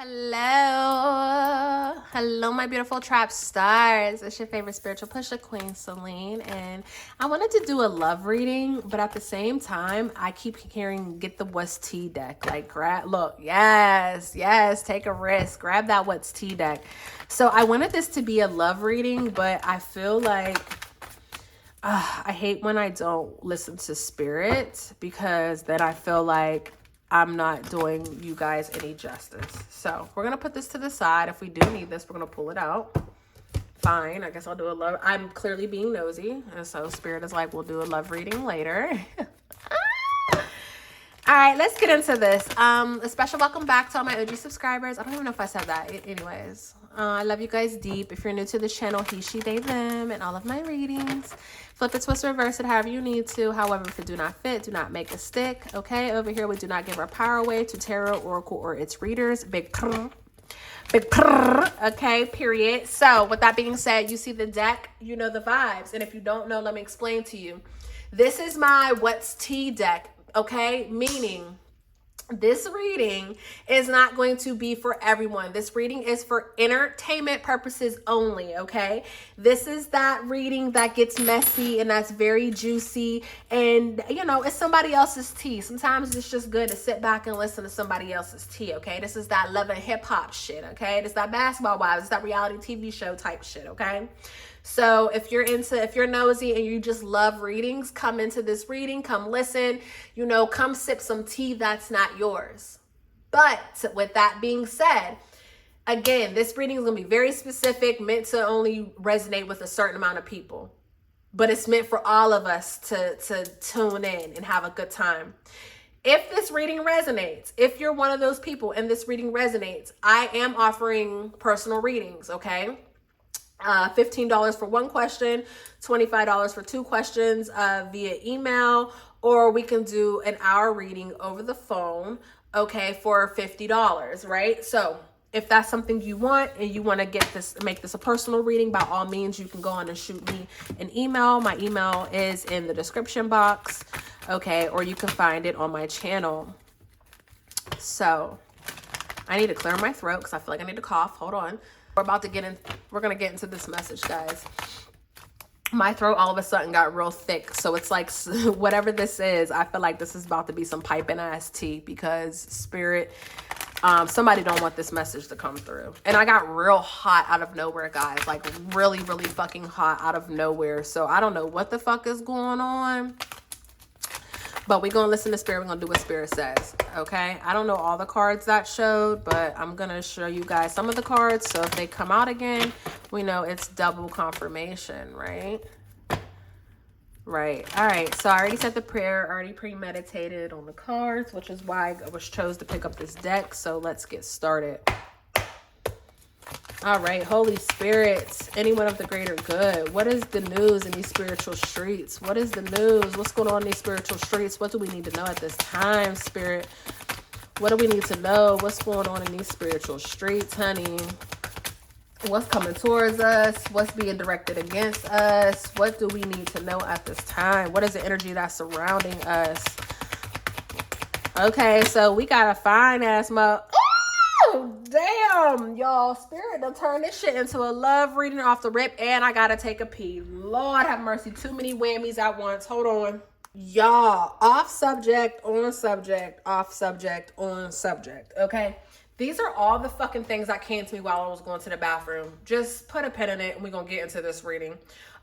Hello my beautiful trap stars. It's your favorite spiritual pusher queen, Celine, and I wanted to do a love reading, but at the same time I keep hearing get the what's tea deck. Like look, yes, take a risk, grab that what's tea deck. So I wanted this to be a love reading, but I feel like I hate when I don't listen to spirit, because then I feel like I'm not doing you guys any justice. So we're going to put this to the side. If we do need this, we're going to pull it out. Fine. I guess I'll do a love. I'm clearly being nosy. And so spirit is like, we'll do a love reading later. All right, let's get into this. A special welcome back to all my OG subscribers. I don't even know if I said that. Anyways, I love you guys deep. If you're new to the channel, he, she, they, them, and all of my readings. Flip it, twist, reverse it however you need to. However, if it do not fit, do not make a stick. Okay, over here we do not give our power away to tarot, oracle, or its readers. Big prrr. Big prrr. Okay, period. So with that being said, you see the deck, you know the vibes. And if you don't know, let me explain to you. This is my what's tea deck. Okay, meaning this reading is not going to be for everyone. This reading is for entertainment purposes only, okay? This is that reading that gets messy and that's very juicy, and you know, it's somebody else's tea. Sometimes it's just good to sit back and listen to somebody else's tea, okay? This is that love and hip hop shit, okay? This is that Basketball Wives, it's that reality TV show type shit, okay? So if you're nosy and you just love readings, come into this reading, come listen, you know, come sip some tea that's not yours. But with that being said, again, this reading is going to be very specific, meant to only resonate with a certain amount of people. But it's meant for all of us to tune in and have a good time. If this reading resonates, if you're one of those people and this reading resonates, I am offering personal readings, okay? $15 for one question, $25 for two questions via email, or we can do an hour reading over the phone, okay, for $50, right? So if that's something you want and you want to make this a personal reading, by all means, you can go on and shoot me an email. My email is in the description box, okay, or you can find it on my channel. So I need to clear my throat because I feel like I need to cough. Hold on. We're going to get into this message, guys. My throat all of a sudden got real thick. So it's like, whatever this is, I feel like this is about to be some piping ass tea, because spirit, somebody don't want this message to come through. And I got real hot out of nowhere, guys, like really, really fucking hot out of nowhere. So I don't know what the fuck is going on. But we're going to listen to spirit. We're going to do what spirit says, okay? I don't know all the cards that showed, but I'm going to show you guys some of the cards. So if they come out again, we know it's double confirmation, right? Right. All right. So I already said the prayer, already premeditated on the cards, which is why I chose to pick up this deck. So let's get started. All right, Holy Spirits, anyone of the greater good, what is the news in these spiritual streets? What is the news? What's going on in these spiritual streets? What do we need to know at this time, Spirit? What do we need to know? What's going on in these spiritual streets, honey? What's coming towards us? What's being directed against us? What do we need to know at this time? What is the energy that's surrounding us? Okay, so we got a fine-ass mug. Oh, damn, y'all. Spirit done turned this shit into a love reading off the rip, and I gotta take a pee. Lord have mercy. Too many whammies at once. Hold on. Y'all, off subject, on subject, off subject, on subject, okay? These are all the fucking things that came to me while I was going to the bathroom. Just put a pin in it, and we're gonna get into this reading.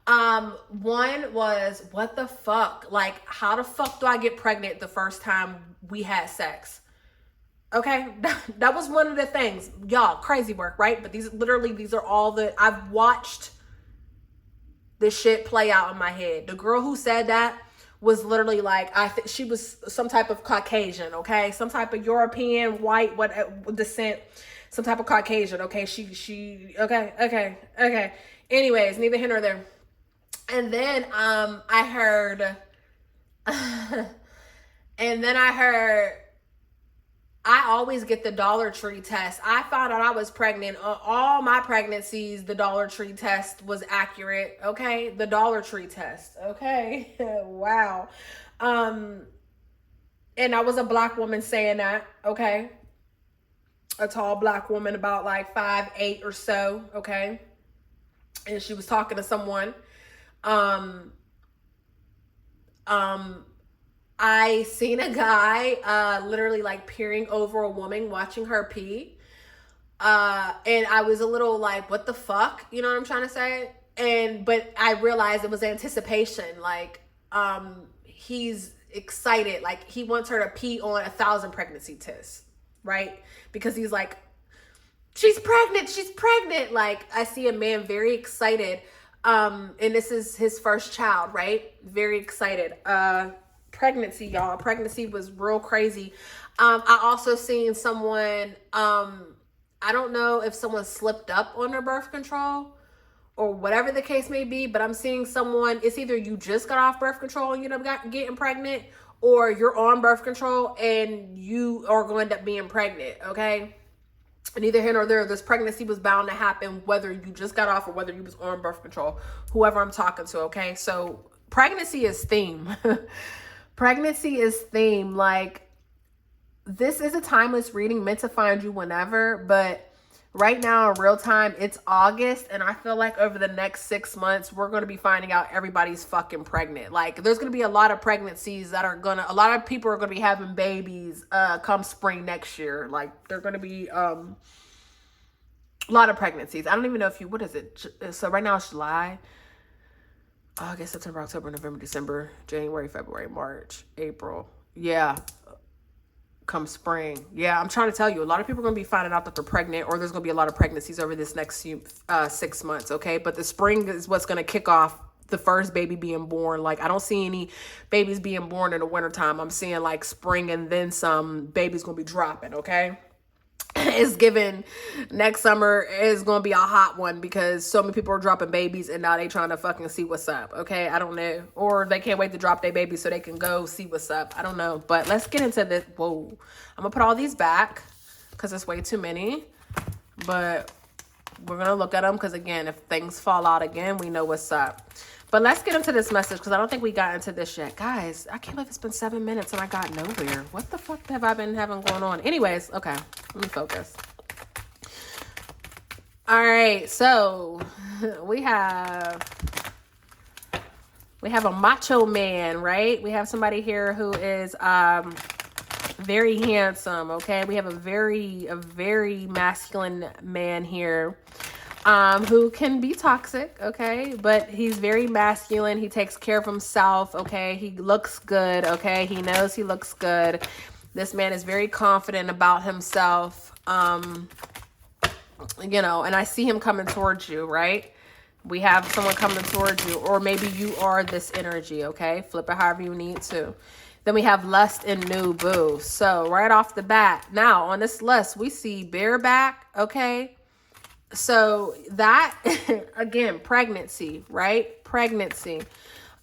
One was, what the fuck? Like, how the fuck do I get pregnant the first time we had sex? Okay, that was one of the things. Y'all, crazy work, right? But these are all I've watched this shit play out in my head. The girl who said that was literally like, I think she was some type of Caucasian, okay? Some type of European, white, what descent, some type of Caucasian, okay? Okay. Anyways, neither here nor there. And then I heard I always get the Dollar Tree test. I found out I was pregnant. All my pregnancies, the Dollar Tree test was accurate. Okay. The Dollar Tree test. Okay. Wow. And I was a Black woman saying that. Okay. a tall black woman about like 5'8" or so, okay? And she was talking to someone. I seen a guy literally like peering over a woman watching her pee. And I was a little like, what the fuck? You know what I'm trying to say? But I realized it was anticipation. Like, he's excited. Like, he wants her to pee on 1,000 pregnancy tests, right? Because he's like, she's pregnant. She's pregnant. Like, I see a man very excited. And this is his first child, right? Very excited. Pregnancy, y'all. Pregnancy was real crazy. I also seen someone, I don't know if someone slipped up on their birth control or whatever the case may be, but I'm seeing someone, it's either you just got off birth control and you end up getting pregnant, or you're on birth control and you are going to end up being pregnant, okay? Neither here nor there, this pregnancy was bound to happen whether you just got off or whether you was on birth control, whoever I'm talking to, okay? So pregnancy is theme. Pregnancy is theme. Like, this is a timeless reading meant to find you whenever, but right now in real time, it's August, and I feel like over the next 6 months, we're going to be finding out everybody's fucking pregnant. Like, there's going to be a lot of pregnancies that are a lot of people are going to be having babies come spring next year. Like, they're going to be a lot of pregnancies. I don't even know if what is it? So right now it's July, August, September, October, November, December, January, February, March, April. Yeah. Come spring. Yeah, I'm trying to tell you, a lot of people are going to be finding out that they're pregnant, or there's going to be a lot of pregnancies over this next 6 months, okay? But the spring is what's going to kick off the first baby being born. Like, I don't see any babies being born in the wintertime. I'm seeing like spring and then some babies going to be dropping, okay? It's given next summer is going to be a hot one because so many people are dropping babies and now they trying to fucking see what's up. Okay. I don't know. Or they can't wait to drop their baby so they can go see what's up. I don't know, but let's get into this. Whoa. I'm gonna put all these back because it's way too many, but we're going to look at them. Cause again, if things fall out again, we know what's up. But let's get into this message because I don't think we got into this yet. Guys, I can't believe it's been 7 minutes and I got nowhere. What the fuck have I been having going on? Anyways, okay, let me focus. All right, so we have a macho man, right? We have somebody here who is very handsome, okay? We have a very masculine man here. Who can be toxic, okay? But he's very masculine. He takes care of himself, okay? He looks good, okay? He knows he looks good. This man is very confident about himself, you know, and I see him coming towards you, right? We have someone coming towards you, or maybe you are this energy, okay? Flip it however you need to. Then we have lust and new boo. So right off the bat, now on this list, we see bareback, okay? So that, again, pregnancy, right? Pregnancy.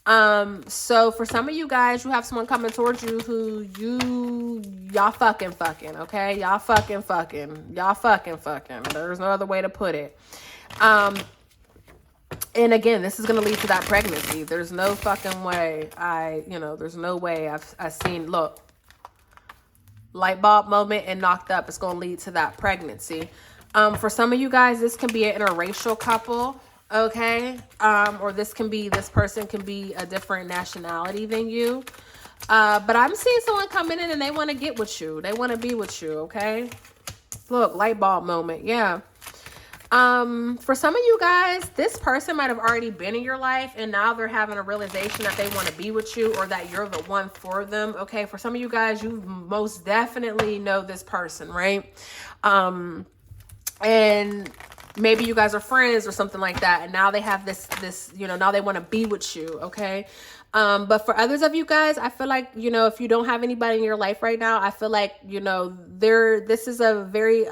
So for some of you guys, you have someone coming towards you who y'all fucking, okay? Y'all fucking. There's no other way to put it. And again, this is going to lead to that pregnancy. There's no fucking way there's no way I've seen, look, light bulb moment and knocked up. It's going to lead to that pregnancy. For some of you guys, this can be an interracial couple, okay? Or this person can be a different nationality than you. But I'm seeing someone coming in and they want to get with you. They want to be with you, okay? Look, light bulb moment, yeah. For some of you guys, this person might have already been in your life and now they're having a realization that they want to be with you or that you're the one for them, okay? For some of you guys, you most definitely know this person, right? And maybe you guys are friends or something like that. And now they have this, now they want to be with you. Okay. But for others of you guys, I feel like, if you don't have anybody in your life right now, I feel like, this is a very,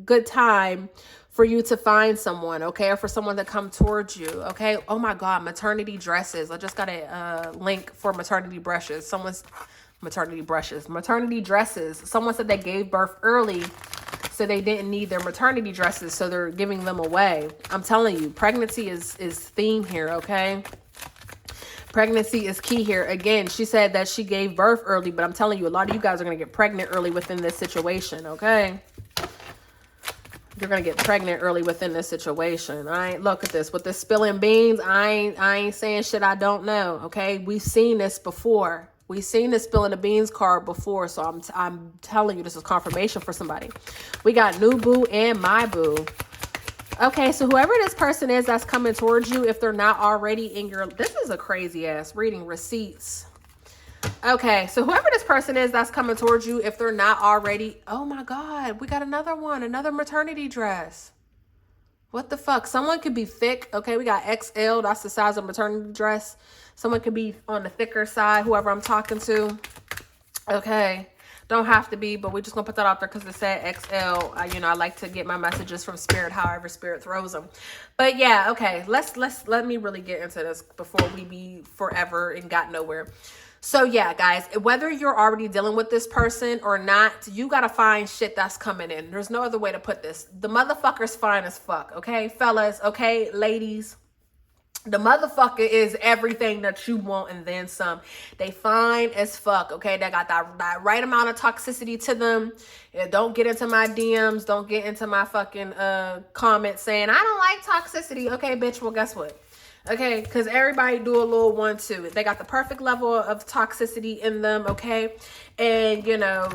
good time for you to find someone. Okay. Or for someone to come towards you. Okay. Oh my God. Maternity dresses. I just got a link for maternity dresses. Maternity dresses. Someone said they gave birth early, so they didn't need their maternity dresses, so they're giving them away. I'm telling you, pregnancy is theme here, okay? Pregnancy is key here. Again, she said that she gave birth early, but I'm telling you, a lot of you guys are going to get pregnant early within this situation, okay? You're going to get pregnant early within this situation. All right, look at this. With this spilling beans, I ain't saying shit I don't know, okay? We've seen this before. We've seen this spilling the beans card before, so I'm telling you, this is confirmation for somebody. We got new boo and my boo. Okay, so whoever this person is that's coming towards you, if they're not already in your... This is a crazy-ass reading. Receipts. Okay, so whoever this person is that's coming towards you, if they're not already... Oh, my God. We got another one. Another maternity dress. What the fuck? Someone could be thick. Okay, we got XL. That's the size of maternity dress. Someone could be on the thicker side, whoever I'm talking to. Okay. Don't have to be, but we're just gonna put that out there because it said XL. You know, I like to get my messages from spirit, however spirit throws them. But yeah, okay, let me really get into this before we be forever and got nowhere. So yeah, guys, whether you're already dealing with this person or not, you gotta find shit that's coming in. There's no other way to put this. The motherfucker's fine as fuck, okay, fellas, okay, ladies. The motherfucker is everything that you want and then some. They fine as fuck, okay? They got that right amount of toxicity to them. Yeah, don't get into my DMs. Don't get into my fucking comments saying, I don't like toxicity. Okay, bitch, well, guess what? Okay, because everybody do a little one too. They got the perfect level of toxicity in them, okay? And you know,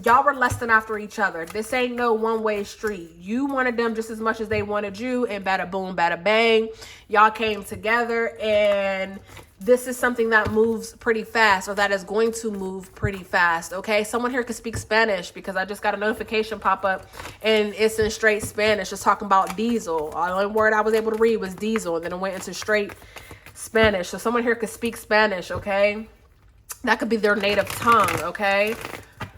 y'all were lusting after each other. This ain't no one-way street. You wanted them just as much as they wanted you, and bada boom, bada bang. Y'all came together, and this is something that moves pretty fast, or that is going to move pretty fast, okay? Someone here could speak Spanish because I just got a notification pop up and it's in straight Spanish. It's talking about diesel. The only word I was able to read was diesel, and then it went into straight Spanish. So someone here could speak Spanish, okay? That could be their native tongue, okay?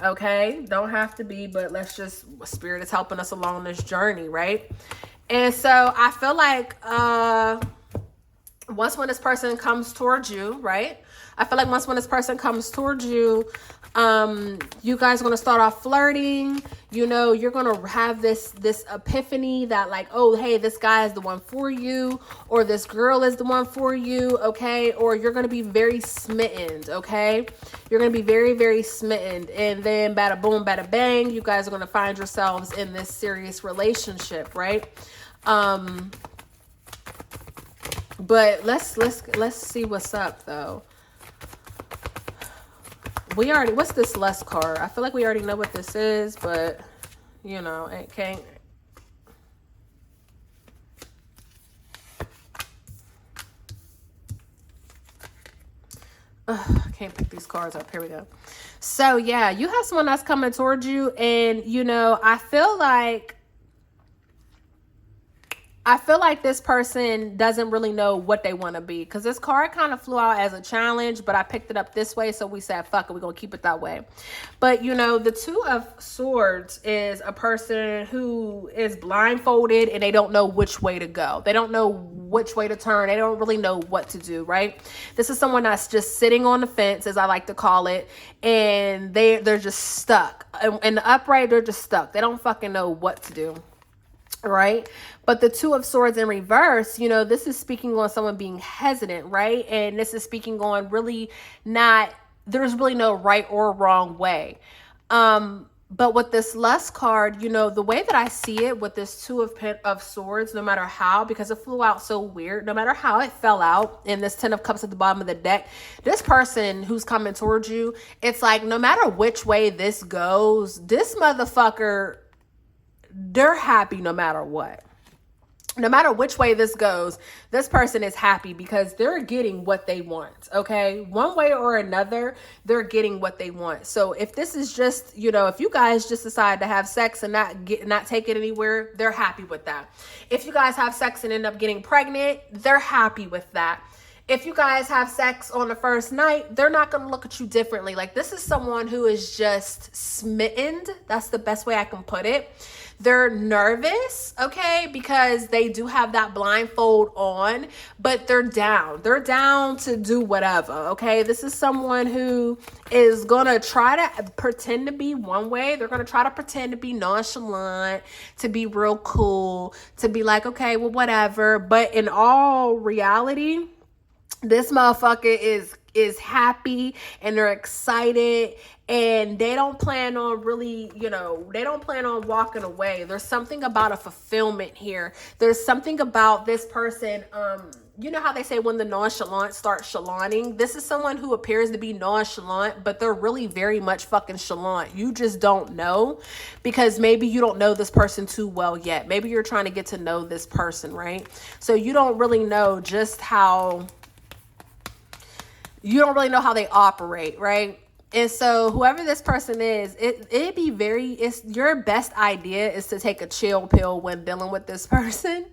Okay, don't have to be, but let's just, spirit is helping us along this journey, right? And so I feel like, once when this person comes towards you, right? I feel like once when this person comes towards you, you guys are going to start off flirting. You know, you're going to have this epiphany that like, oh, hey, this guy is the one for you, or this girl is the one for you, okay? Or you're going to be very smitten, okay? You're going to be very, very smitten. And then bada boom, bada bang, you guys are going to find yourselves in this serious relationship, right? But let's see what's up though. We already, what's this lust card? I feel like we already know what this is, but you know, it can't. I can't pick these cards up. Here we go. So yeah, you have someone that's coming towards you, and you know, I feel like this person doesn't really know what they want to be, because this card kind of flew out as a challenge, but I picked it up this way. So we said, fuck it, we're going to keep it that way. But, you know, the Two of Swords is a person who is blindfolded and they don't know which way to go. They don't know which way to turn. They don't really know what to do, right? This is someone that's just sitting on the fence, as I like to call it, and they're just stuck. In the upright, they're just stuck. They don't fucking know what to do. Right? But the Two of Swords in reverse, you know, this is speaking on someone being hesitant, right? And this is speaking on really not, there's really no right or wrong way. But with this lust card, you know, the way that I see it with this Two of Swords, no matter how, because it flew out so weird, no matter how it fell out, and this Ten of Cups at the bottom of the deck, this person who's coming towards you, it's like, no matter which way this goes, this motherfucker, they're happy no matter what. No matter which way this goes, this person is happy because they're getting what they want, okay? One way or another, they're getting what they want. So if this is just, you know, if you guys just decide to have sex and not take it anywhere, they're happy with that. If you guys have sex and end up getting pregnant, they're happy with that. If you guys have sex on the first night, they're not going to look at you differently. Like, this is someone who is just smitten. That's the best way I can put it. They're nervous, okay, because they do have that blindfold on, but they're down. They're down to do whatever, okay? This is someone who is going to try to pretend to be one way. They're going to try to pretend to be nonchalant, to be real cool, to be like, okay, well, whatever. But in all reality, This motherfucker is happy and they're excited, and they don't plan on really, they don't plan on walking away. There's something about a fulfillment here. There's something about this person. You know how they say when the nonchalant starts chalanting? This is someone who appears to be nonchalant, but they're really very much fucking chalant. You just don't know, because maybe you don't know this person too well yet. Maybe you're trying to get to know this person, right? So you don't really know just how, you don't really know how they operate, right? And so whoever this person is, it'd be it's your best idea is to take a chill pill when dealing with this person.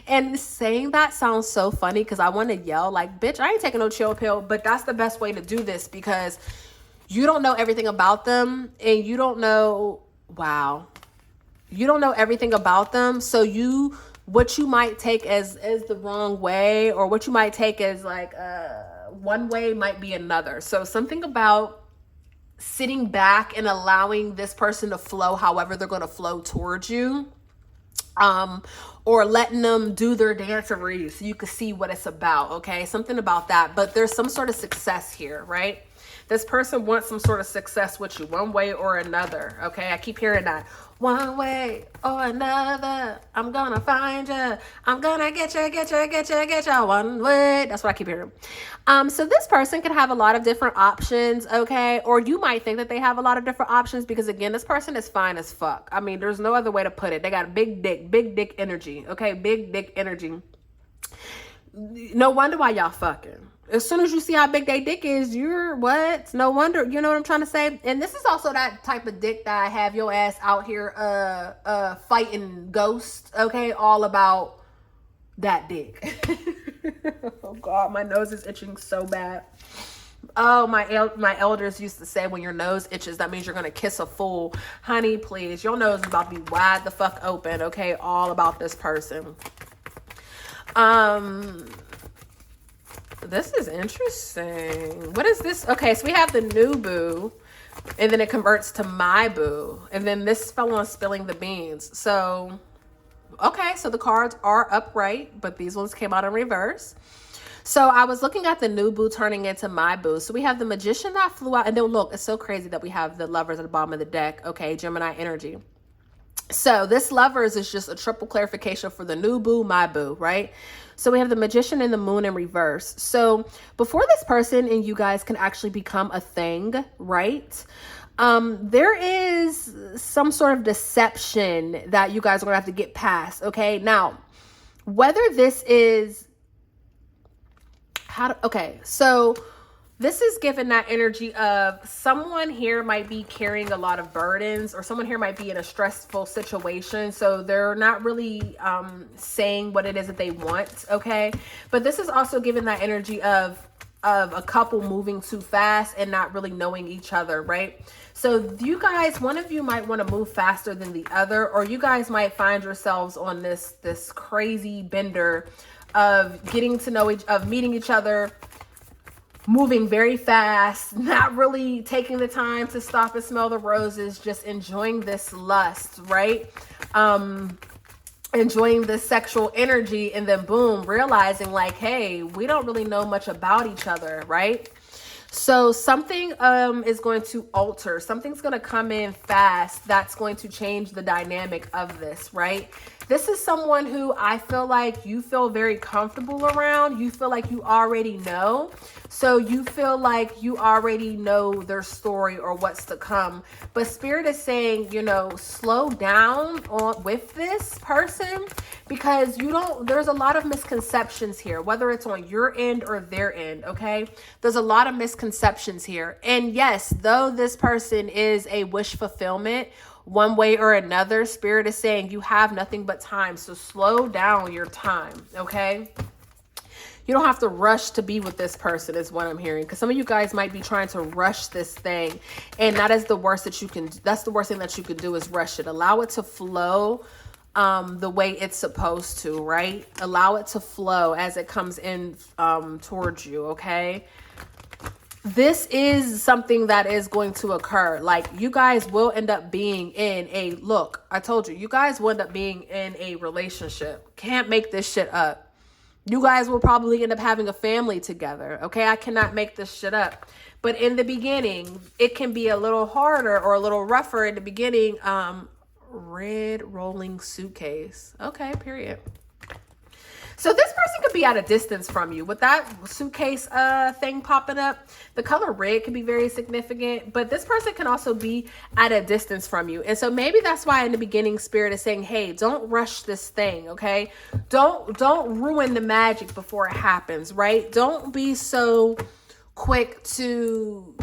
And saying that sounds so funny because I want to yell like, bitch, I ain't taking no chill pill. But that's the best way to do this, because you don't know everything about them, and you don't know, wow, you don't know everything about them. So what you might take as the wrong way, or what you might take as like one way might be another. So something about sitting back and allowing this person to flow however they're going to flow towards you, or letting them do their dancery so you can see what it's about. Okay, something about that. But there's some sort of success here, right? This person wants some sort of success with you one way or another. Okay, I keep hearing that. One way or another, I'm gonna find you. I'm gonna get you one way. That's what I keep hearing. So this person could have a lot of different options, okay? Or you might think that they have a lot of different options, because again, this person is fine as fuck. I mean, there's no other way to put it. They got big dick energy, okay? Big dick energy. No wonder why y'all fucking. As soon as you see how big their dick is, you're what? No wonder. You know what I'm trying to say? And this is also that type of dick that I have your ass out here fighting ghosts, okay? All about that dick. Oh God, my nose is itching so bad. Oh, my elders used to say when your nose itches, that means you're gonna kiss a fool. Honey, please, your nose is about to be wide the fuck open, okay? All about this person. This is interesting. What is this? Okay, so we have the new boo, and then it converts to my boo, and then this fell on spilling the beans. So, okay, so the cards are upright, but these ones came out in reverse. So I was looking at the new boo turning into my boo. So we have the magician that flew out, and then look, it's so crazy that we have the lovers at the bottom of the deck. Okay, Gemini energy. So this lovers is just a triple clarification for the new boo, my boo, right? So we have the magician and the moon in reverse. So before this person and you guys can actually become a thing, right? There is some sort of deception that you guys are gonna have to get past, okay? Now, whether this is so this is given that energy of someone here might be carrying a lot of burdens, or someone here might be in a stressful situation. So they're not really saying what it is that they want, okay? But this is also given that energy of a couple moving too fast and not really knowing each other, right? So you guys, one of you might want to move faster than the other, or you guys might find yourselves on this crazy bender of getting to know meeting each other, moving very fast, not really taking the time to stop and smell the roses, just enjoying this lust, right? Enjoying this sexual energy, and then boom, realizing like, hey, we don't really know much about each other, right? So something is going to alter. Something's going to come in fast that's going to change the dynamic of this, right? This is someone who I feel like you feel very comfortable around. You feel like you already know. So you feel like you already know their story or what's to come. But Spirit is saying, slow down with this person, because there's a lot of misconceptions here, whether it's on your end or their end, okay? There's a lot of misconceptions here. And yes, though this person is a wish fulfillment, one way or another, Spirit is saying you have nothing but time. So slow down your time, okay? You don't have to rush to be with this person is what I'm hearing. Because some of you guys might be trying to rush this thing. And that is the worst that you can, that's the worst thing that you could do is rush it. Allow it to flow the way it's supposed to, right? Allow it to flow as it comes in towards you, okay? This is something that is going to occur. Like, you guys will end up being in I told you, you guys will end up being in a relationship. Can't make this shit up. You guys will probably end up having a family together. Okay, I cannot make this shit up. But in the beginning, it can be a little harder or a little rougher in the beginning. Red rolling suitcase. Okay, period. So this person could be at a distance from you. With that suitcase thing popping up, the color red can be very significant, but this person can also be at a distance from you. And so maybe that's why in the beginning Spirit is saying, hey, don't rush this thing, okay? Don't ruin the magic before it happens, right? Don't be so quick to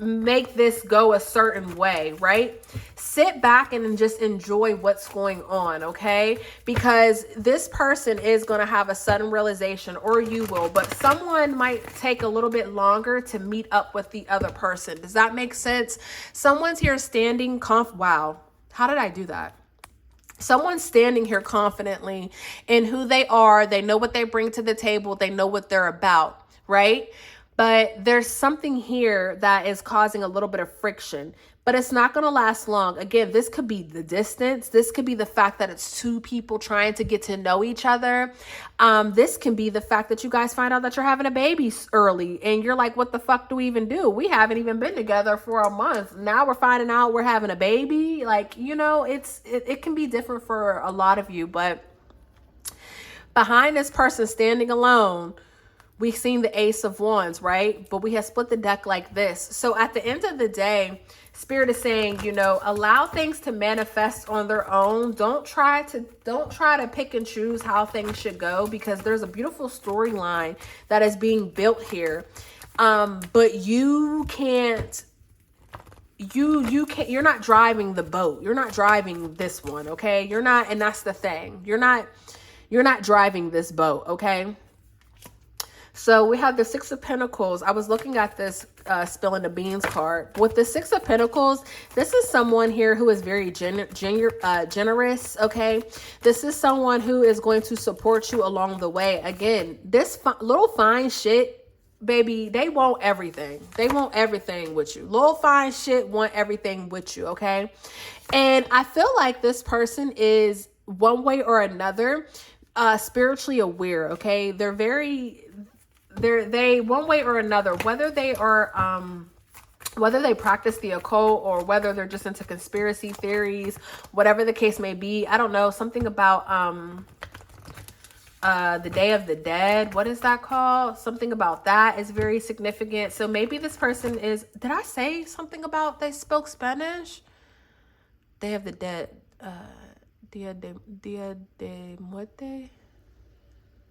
make this go a certain way, right? Sit back and just enjoy what's going on, okay? Because this person is going to have a sudden realization, or you will, but someone might take a little bit longer to meet up with the other person. Does that make sense? Someone's here standing wow, how did I do that? Someone's standing here confidently in who they are. They know what they bring to the table. They know what they're about, right? But there's something here that is causing a little bit of friction, but it's not going to last long. Again, this could be the distance. This could be the fact that it's two people trying to get to know each other. This can be the fact that you guys find out that you're having a baby early and you're like, what the fuck do we even do? We haven't even been together for a month. Now we're finding out we're having a baby. Like, you know, it can be different for a lot of you, but behind this person standing alone, we've seen the Ace of Wands, right? But we have split the deck like this. So at the end of the day, Spirit is saying, you know, allow things to manifest on their own. Don't try to pick and choose how things should go, because there's a beautiful storyline that is being built here. But you can't, you're not driving the boat. You're not driving this one, okay? You're not, and that's the thing. You're not driving this boat, okay? So we have the Six of Pentacles. I was looking at this spilling the beans card. With the Six of Pentacles, this is someone here who is very generous, okay? This is someone who is going to support you along the way. Again, this little fine shit, baby, they want everything. They want everything with you. Little fine shit want everything with you, okay? And I feel like this person is one way or another spiritually aware, okay? They one way or another, whether they are whether they practice the occult or whether they're just into conspiracy theories, whatever the case may be. I don't know, something about the Day of the Dead. What is that called? Something about that is very significant. So maybe this person is, did I say something about they spoke Spanish? Day of the Dead, Dia de Muerte.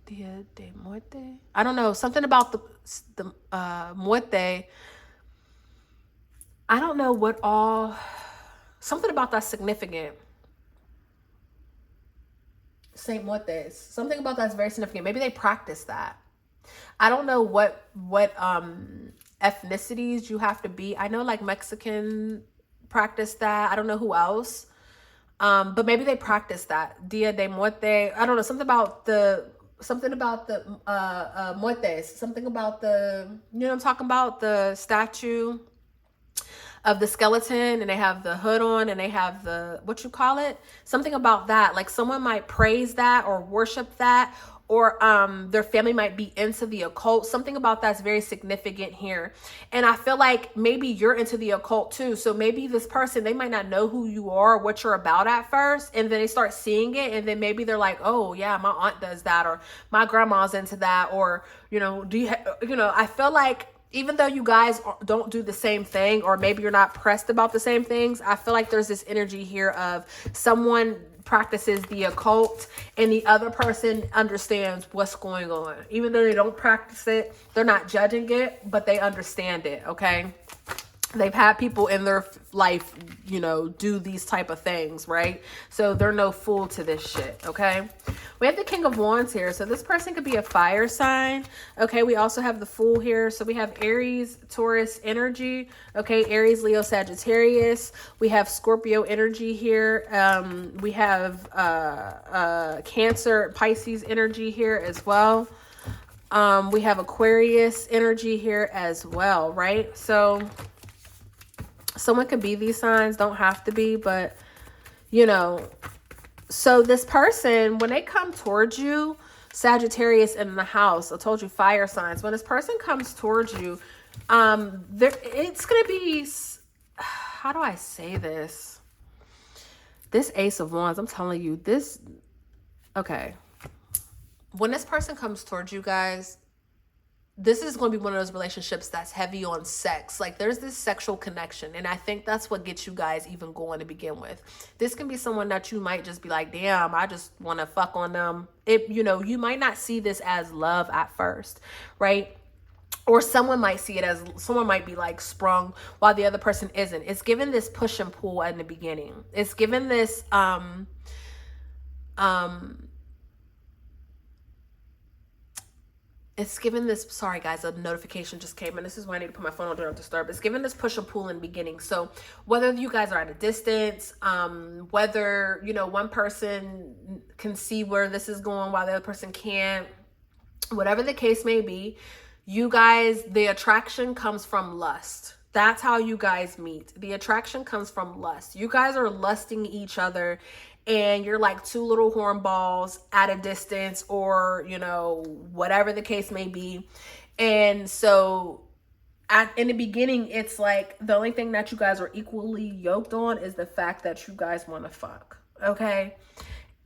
Dia de Muerte. I don't know, something about the Muerte. I don't know what all, something about that's significant. Saint Muertes. Something about that's very significant. Maybe they practice that. I don't know what ethnicities you have to be. I know like Mexican practice that. I don't know who else. But maybe they practice that. Dia de Muerte. I don't know, something about the Muertes, something about the, you know what I'm talking about, the statue of the skeleton, and they have the hood on, and they have the, what you call it, something about that. Like someone might praise that or worship that, or their family might be into the occult. Something about that's very significant here. And I feel like maybe you're into the occult too. So maybe this person, they might not know who you are or what you're about at first, and then they start seeing it, and then maybe they're like, oh yeah, my aunt does that, or my grandma's into that, or, you know, I feel like even though you guys don't do the same thing, or maybe you're not pressed about the same things, I feel like there's this energy here of someone practices the occult and the other person understands what's going on. Even though they don't practice it, they're not judging it, but they understand it, okay? They've had people in their life, you know, do these type of things, right? So they're no fool to this shit, okay? We have the King of Wands here. So this person could be a fire sign, okay? We also have the Fool here. So we have Aries, Taurus energy, okay? Aries, Leo, Sagittarius. We have Scorpio energy here. We have Cancer, Pisces energy here as well. We have Aquarius energy here as well, right? So someone could be these signs, don't have to be, but you know, so this person, when they come towards you, Sagittarius in the house. I told you fire signs. When this person comes towards you, it's going to be, how do I say this? This Ace of Wands, I'm telling you, this, okay. When this person comes towards you guys, this is going to be one of those relationships that's heavy on sex. Like there's this sexual connection. And I think that's what gets you guys even going to begin with. This can be someone that you might just be like, damn, I just want to fuck on them. You might not see this as love at first, right? Or someone might see it as, someone might be like sprung while the other person isn't. It's given this push and pull in the beginning. It's given this, it's given this, sorry guys, a notification just came in. This is why I need to put my phone on Do Not Disturb. It's given this push and pull in the beginning. So whether you guys are at a distance, whether, one person can see where this is going while the other person can't, whatever the case may be, you guys, the attraction comes from lust. That's how you guys meet. The attraction comes from lust. You guys are lusting each other, and you're like two little hornballs at a distance, or, whatever the case may be. And so in the beginning, it's like the only thing that you guys are equally yoked on is the fact that you guys want to fuck. Okay.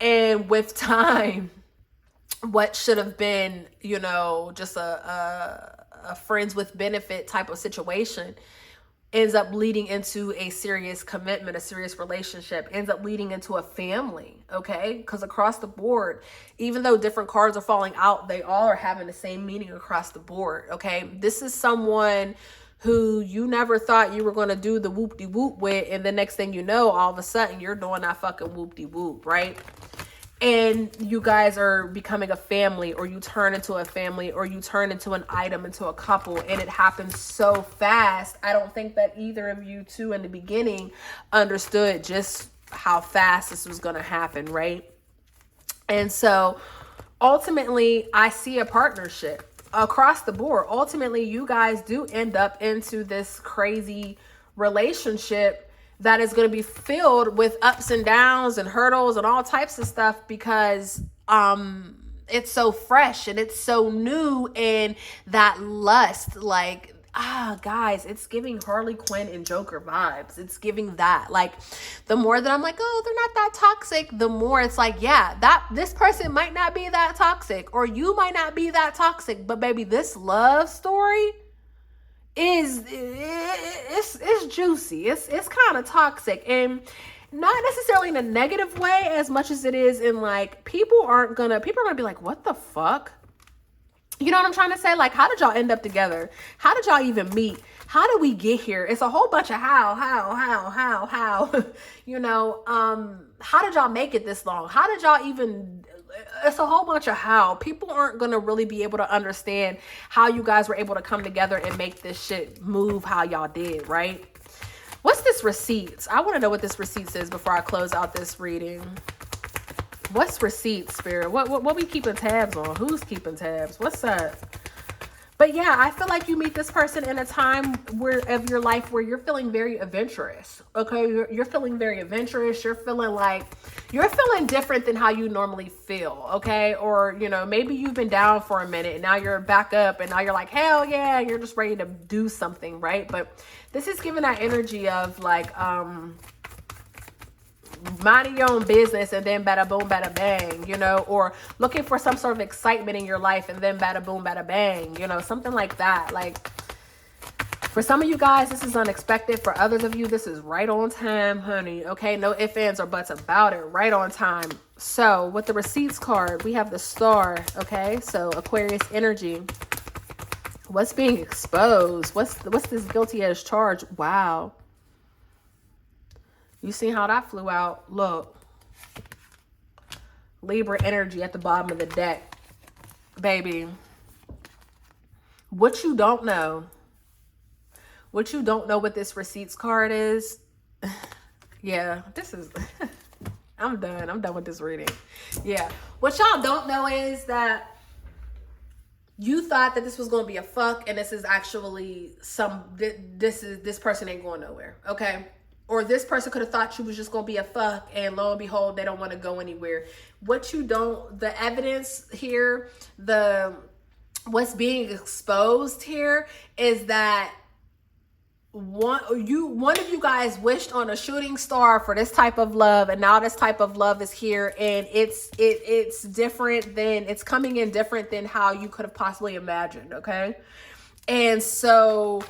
And with time, what should have been, just a friends with benefit type of situation ends up leading into a serious commitment, a serious relationship, ends up leading into a family, okay? Because across the board, even though different cards are falling out, they all are having the same meaning across the board, okay? This is someone who you never thought you were going to do the whoop-de-whoop with, and the next thing you know, all of a sudden, you're doing that fucking whoop-de-whoop, right? And you guys are becoming a family, or you turn into a family, or you turn into an item, into a couple, and it happens so fast. I don't think that either of you two in the beginning understood just how fast this was going to happen, right? And so ultimately, I see a partnership across the board. Ultimately, you guys do end up into this crazy relationship that is going to be filled with ups and downs and hurdles and all types of stuff, because it's so fresh and it's so new, and that lust, like, guys, it's giving Harley Quinn and Joker vibes. It's giving that. Like, the more that I'm like, oh, they're not that toxic, the more it's like, yeah, this person might not be that toxic, or you might not be that toxic, but baby, this love story it's juicy. It's kind of toxic, and not necessarily in a negative way as much as it is in like, people are gonna be like, what the fuck? You know what I'm trying to say? Like, how did y'all end up together? How did y'all even meet? How did we get here? It's a whole bunch of how, how did y'all make it this long? How did y'all even, it's a whole bunch of how. People aren't going to really be able to understand how you guys were able to come together and make this shit move how y'all did, right? What's this receipts? I want to know what this receipts is before I close out this reading. What's receipts, Spirit? What we keeping tabs on? Who's keeping tabs? What's up? But yeah, I feel like you meet this person in a time of your life where you're feeling very adventurous. Okay, you're feeling very adventurous. You're feeling different than how you normally feel. Okay, or maybe you've been down for a minute and now you're back up, and now you're like, hell yeah, you're just ready to do something, right? But this is giving that energy of like minding your own business, and then bada boom, bada bang, or looking for some sort of excitement in your life, and then bada boom, bada bang, something like that. Like, for some of you guys, this is unexpected. For others of you, this is right on time, honey. Okay, no ifs, ands, or buts about it. Right on time. So with the receipts card, we have the star. Okay, so Aquarius energy. What's being exposed? What's this guilty as charged? Wow. You see how that flew out? Look. Libra energy at the bottom of the deck. Baby. What you don't know what this receipts card is. Yeah, this is... I'm done with this reading. Yeah. What y'all don't know is that you thought that this was going to be a fuck, and this is actually this person ain't going nowhere. Okay? or this person could have thought you was just gonna be a fuck, and lo and behold, they don't want to go anywhere. What you don't, the evidence here, what's being exposed here is that one of you guys wished on a shooting star for this type of love, and now this type of love is here, and it's different than, it's coming in different than how you could have possibly imagined. Okay. And so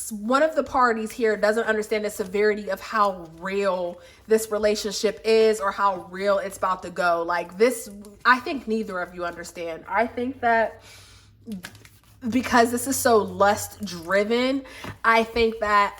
one of the parties here doesn't understand the severity of how real this relationship is, or how real it's about to go. Like this, I think neither of you understand. I think that because this is so lust driven, I think that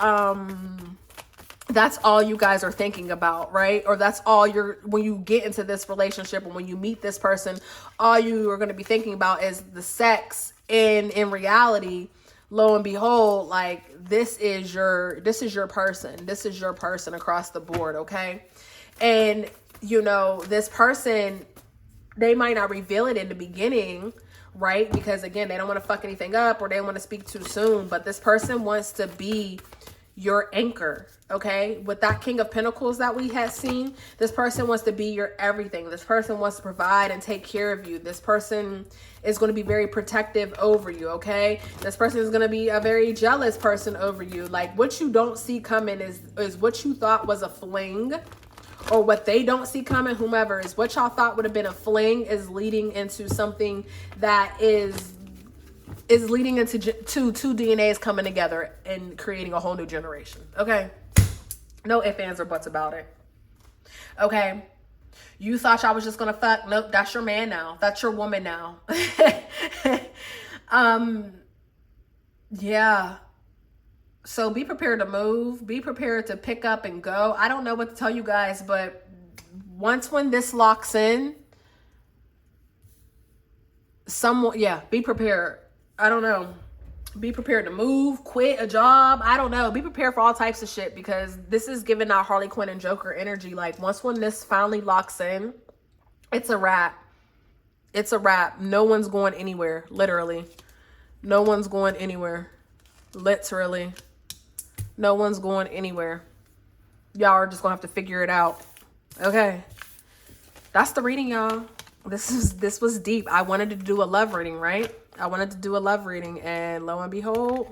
that's all you guys are thinking about, right? Or that's all when you get into this relationship, and when you meet this person, all you are going to be thinking about is the sex. And in reality, lo and behold, like this is your person. This is your person across the board. Okay. And you know, this person, they might not reveal it in the beginning, right? Because again, they don't want to fuck anything up, or they don't want to speak too soon, but this person wants to be your anchor. Okay. With that King of Pentacles that we had seen, this person wants to be your everything. This person wants to provide and take care of you. This person is going to be very protective over you. Okay. This person is going to be a very jealous person over you. Like what you don't see coming is what you thought was a fling, or what they don't see coming, whomever, is what y'all thought would have been a fling is leading into something that is leading into two DNAs coming together and creating a whole new generation. Okay. No ifs, ands, or buts about it. Okay. You thought y'all was just gonna fuck. Nope, that's your man now. That's your woman now. Yeah. So be prepared to move. Be prepared to pick up and go. I don't know what to tell you guys, but when this locks in, be prepared. I don't know. Be prepared to move, quit a job. I don't know. Be prepared for all types of shit, because this is giving out Harley Quinn and Joker energy. Like when this finally locks in, it's a wrap. It's a wrap. No one's going anywhere. Literally. No one's going anywhere. Literally. No one's going anywhere. Y'all are just gonna have to figure it out. Okay. That's the reading, y'all. This was deep. I wanted to do a love reading, right? I wanted to do a love reading, and lo and behold,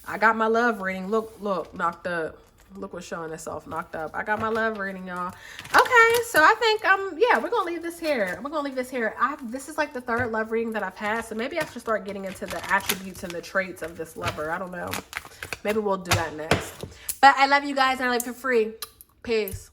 I got my love reading. Look, knocked up. Look what's showing itself, knocked up. I got my love reading, y'all. Okay, so I think yeah, we're gonna leave this here. We're gonna leave this here. This is like the third love reading that I've had, so maybe I should start getting into the attributes and the traits of this lover. I don't know. Maybe we'll do that next. But I love you guys, and I live for free. Peace.